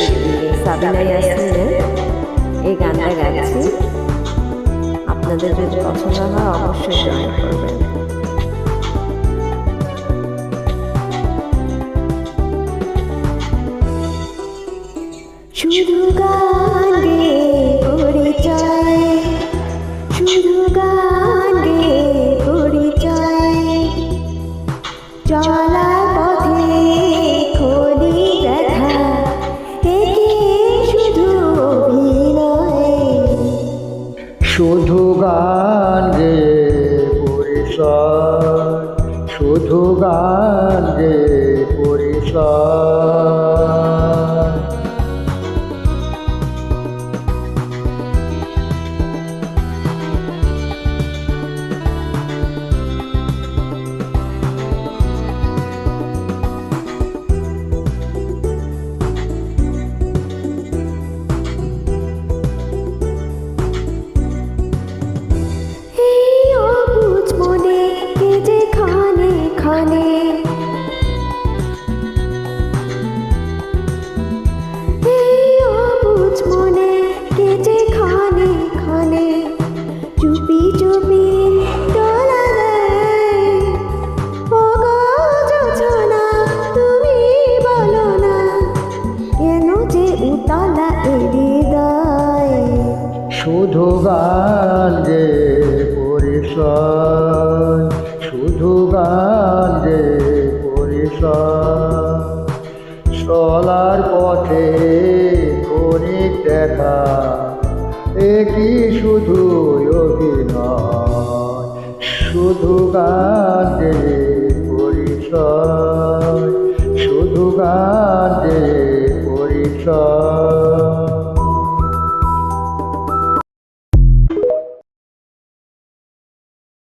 শিল্পী সাবিনা ইয়াসমিনের এই গানটা গাচ্ছি। আপনাদের যদি পছন্দ হয় অবশ্যই জয়েন করবেন। শুধু গান গে পরিচয়, শুধু গান গে পরিচয়, চলার পথে খনি ব্যথা থেকে শুধু অভিনয়। শুধু গান গে পরিচয়, শুধু গান গে পরিচয়। চুপি চুপি তোলা দেয়, ও গো জোছনা তুমি বলো না, কেন যে উতলা এই হৃদয়। শুধু গান গে পরিচয়, শুধু গান গে পরিচয়, চলার পথে ক্ষণিক দেখা একই শুধু অভিনয়। শুধু গান গে পরিচয়, শুধু গান গে পরিচয়।